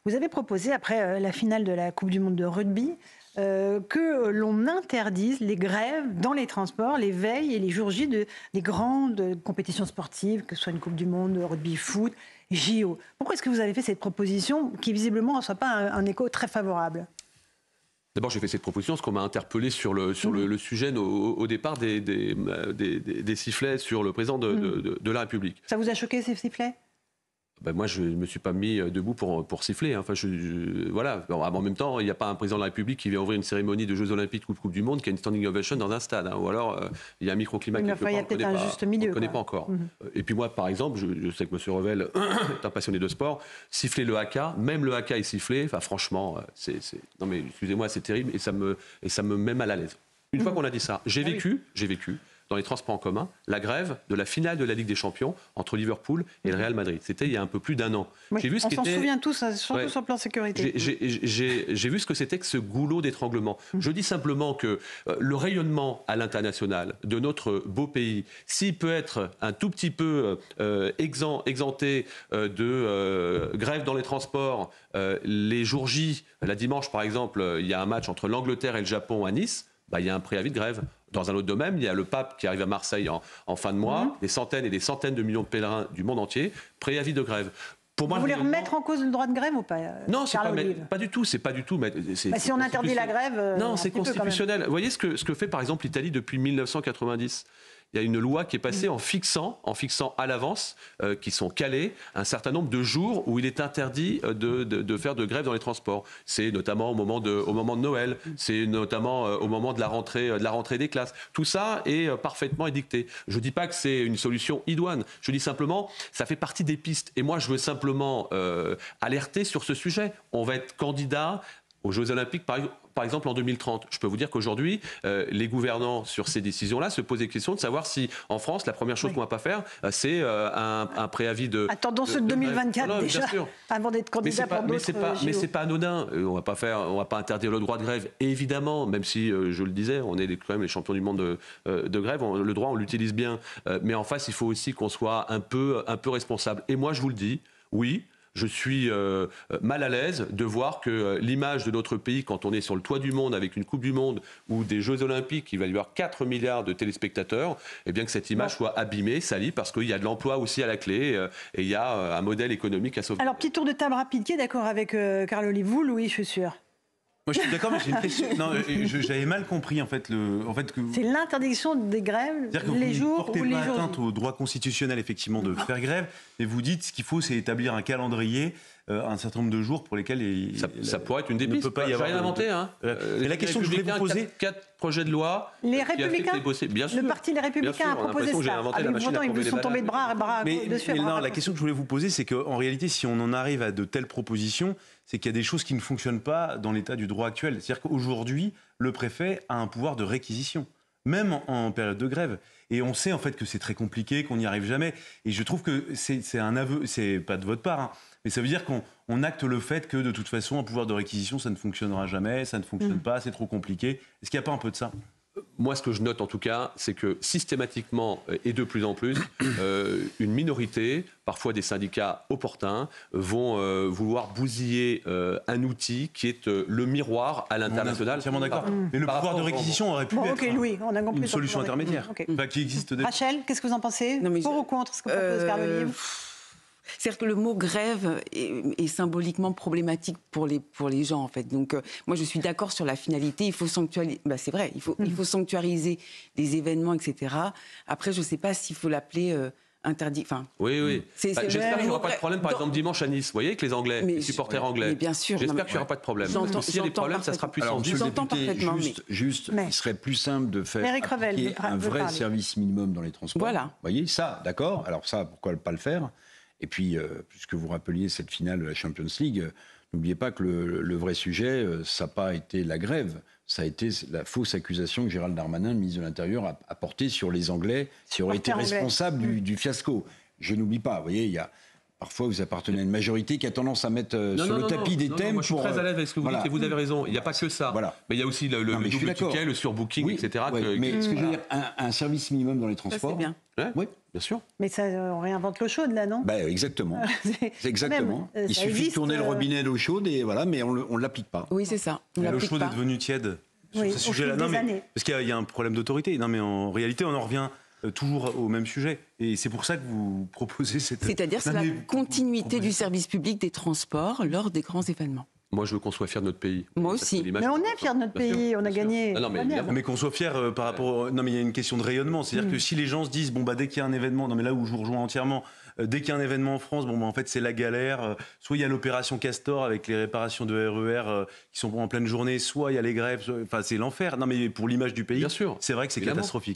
Vous avez proposé, après la finale de la Coupe du Monde de rugby, que l'on interdise les grèves dans les transports, les veilles et les jours J des grandes compétitions sportives, que ce soit une Coupe du Monde de rugby, foot, JO. Pourquoi est-ce que vous avez fait cette proposition qui, visiblement, ne reçoit pas un écho très favorable ? D'abord, j'ai fait cette proposition parce qu'on m'a interpellé sur le sujet au départ des sifflets sur le président de la République. Ça vous a choqué, ces sifflets ? Ben moi, je ne me suis pas mis debout pour siffler. Enfin, voilà. En même temps, il n'y a pas un président de la République qui vient ouvrir une cérémonie de Jeux Olympiques ou de Coupe du Monde qui a une standing ovation dans un stade. Ou alors, il y a un microclimat quelque part. Il y a peut-être un juste milieu. On ne connaît pas encore. Et puis moi, par exemple, je sais que M. Revel est un passionné de sport. Siffler le haka, même le haka est sifflé. Enfin, franchement, non mais excusez-moi, c'est terrible et ça me met mal à l'aise. Une fois qu'on a dit ça, j'ai vécu dans les transports en commun, la grève de la finale de la Ligue des Champions entre Liverpool et le Real Madrid. C'était il y a un peu plus d'un an. Oui, on s'en souvient tous, surtout sur le plan sécurité. J'ai vu ce que c'était que ce goulot d'étranglement. Je dis simplement que le rayonnement à l'international de notre beau pays, s'il peut être un tout petit peu exempté de grève dans les transports, les jours J, la dimanche par exemple, il y a un match entre l'Angleterre et le Japon à Nice, il y a un préavis de grève. Dans un autre domaine, il y a le pape qui arrive à Marseille en fin de mois, des centaines et des centaines de millions de pèlerins du monde entier, préavis de grève. Pour moi, vous voulez remettre en cause le droit de grève ou pas? Non, pas du tout. C'est pas du tout. Si on interdit la grève, non, c'est constitutionnel. Vous voyez ce que fait par exemple l'Italie depuis 1990. Il y a une loi qui est passée en fixant à l'avance, qui sont calés, un certain nombre de jours où il est interdit de faire de grève dans les transports. C'est notamment au moment de Noël, c'est notamment au moment de la rentrée des classes. Tout ça est parfaitement édicté. Je ne dis pas que c'est une solution idoine. Je dis simplement, ça fait partie des pistes. Et moi, je veux simplement alerter sur ce sujet. On va être candidat aux Jeux Olympiques, par exemple, en 2030. Je peux vous dire qu'aujourd'hui, les gouvernants sur ces décisions-là se posent des questions de savoir si, en France, la première chose qu'on ne va pas faire, c'est un préavis de... Attendons ceux de 2024 déjà, avant d'être candidat pour d'autres Mais c'est pas anodin. On va pas interdire le droit de grève, évidemment, même si, je le disais, on est quand même les champions du monde de grève. Le droit, on l'utilise bien. Mais en face, il faut aussi qu'on soit un peu responsable. Et moi, je vous le dis, oui, je suis mal à l'aise de voir que l'image de notre pays, quand on est sur le toit du monde avec une Coupe du Monde ou des Jeux Olympiques, il va y avoir 4 milliards de téléspectateurs, et bien que cette image soit abîmée, salie, parce qu'il y a de l'emploi aussi à la clé et il y a un modèle économique à sauver. Alors, petit tour de table rapide. Qui est d'accord avec Carl Olive? Vous, Louis, je suis sûr. Moi, je suis d'accord, mais j'ai une question. Non, j'avais mal compris, en fait, que... C'est l'interdiction des grèves, les jours où les jours... Vous ne portez pas atteinte au droit constitutionnel, effectivement, de faire grève, et vous dites ce qu'il faut, c'est établir un calendrier, un certain nombre de jours pour lesquels... Ça pourrait être une des pistes. Ne peut pas y avoir... J'ai rien inventé, hein. Et la question que je voulais vous poser... 4 projets de loi... Les Républicains, bien sûr, le parti Les Républicains a proposé ça. Pourtant, ils vous sont tombés de bras dessus. Mais non, la question que je voulais vous poser, c'est qu'en réalité, si on en arrive à de telles propositions, c'est qu'il y a des choses qui ne fonctionnent pas dans l'état du droit actuel. C'est-à-dire qu'aujourd'hui, le préfet a un pouvoir de réquisition, même en période de grève. Et on sait en fait que c'est très compliqué, qu'on n'y arrive jamais. Et je trouve que c'est un aveu, c'est pas de votre part, hein, mais ça veut dire qu'on acte le fait que de toute façon, un pouvoir de réquisition, ça ne fonctionnera jamais, ça ne fonctionne pas, c'est trop compliqué. Est-ce qu'il n'y a pas un peu de ça ? Moi, ce que je note en tout cas, c'est que systématiquement et de plus en plus, une minorité, parfois des syndicats opportuns, vont vouloir bousiller un outil qui est le miroir à l'international. On est entièrement d'accord. Mais le pouvoir de réquisition aurait pu être Louis, on a compris une solution intermédiaire, qui existe déjà. Rachel, qu'est-ce que vous en pensez? Pour ou contre ce que propose Carl Olive? C'est-à-dire que le mot grève est symboliquement problématique pour les gens, en fait. Donc, moi, je suis d'accord sur la finalité. Il faut sanctuariser... c'est vrai, il faut sanctuariser des événements, etc. Après, je ne sais pas s'il faut l'appeler... interdit. Oui. J'espère qu'il n'y aura pas de problème, par exemple, dimanche à Nice. Vous voyez, avec les Anglais, les supporters anglais. Mais bien sûr. J'espère qu'il n'y aura pas de problème. S'il y a des problèmes, ça sera plus simple. J'entends parfaitement. Juste, il serait plus simple de faire un vrai service minimum dans les transports. Voilà. Vous voyez, ça, d'accord. Alors ça, pourquoi pas le faire? Et puis, puisque vous rappeliez cette finale de la Champions League, n'oubliez pas que le vrai sujet, ça n'a pas été la grève, ça a été la fausse accusation que Gérald Darmanin, le ministre de l'Intérieur, a portée sur les Anglais qui auraient été responsables du fiasco. Je n'oublie pas, vous voyez, il y a Parfois, vous appartenez à une majorité qui a tendance à mettre sur le tapis des thèmes. Moi, je suis très à l'aise avec ce que vous dites et vous avez raison. Il n'y a pas que ça. Voilà. Mais il y a aussi le double ticket, le surbooking, Oui, etc. mais ce que je veux dire, un service minimum dans les Ça, transports. c'est bien. Ouais, Oui. bien sûr. Mais ça, on réinvente l'eau chaude, là, non? Exactement. C'est exactement. Même, Il ça suffit de existe, tourner le robinet d'eau chaude et voilà, mais on ne l'applique pas. Oui, c'est ça. On L'eau l'applique chaude pas. est devenue tiède. Oui, Sur ce au fil sujet-là. des Non, mais années. parce qu'il y a un problème d'autorité. Non, mais en réalité, on en revient toujours au même sujet. Et c'est pour ça que vous proposez cette... C'est-à-dire c'est Non, la mais vous continuité proposez du ça. service public des transports lors des grands événements. Moi, je veux qu'on soit fier de notre pays. Moi Ça, aussi. c'est l'image Mais on que- est fiers de notre Bien sûr, pays, on a bien sûr. gagné. Ah non, mais Pas bien. évidemment. Mais qu'on soit fier par rapport... Non, mais il y a une question de rayonnement. C'est-à-dire que si les gens se disent, bon, bah, dès qu'il y a un événement, non, mais là où je vous rejoins entièrement, dès qu'il y a un événement en France, bon, bah, en fait, c'est la galère. Soit il y a l'opération Castor avec les réparations de RER qui sont en pleine journée, soit il y a les grèves. Enfin, c'est l'enfer. Non, mais pour l'image du pays, Bien sûr. c'est vrai que c'est Évidemment. catastrophique.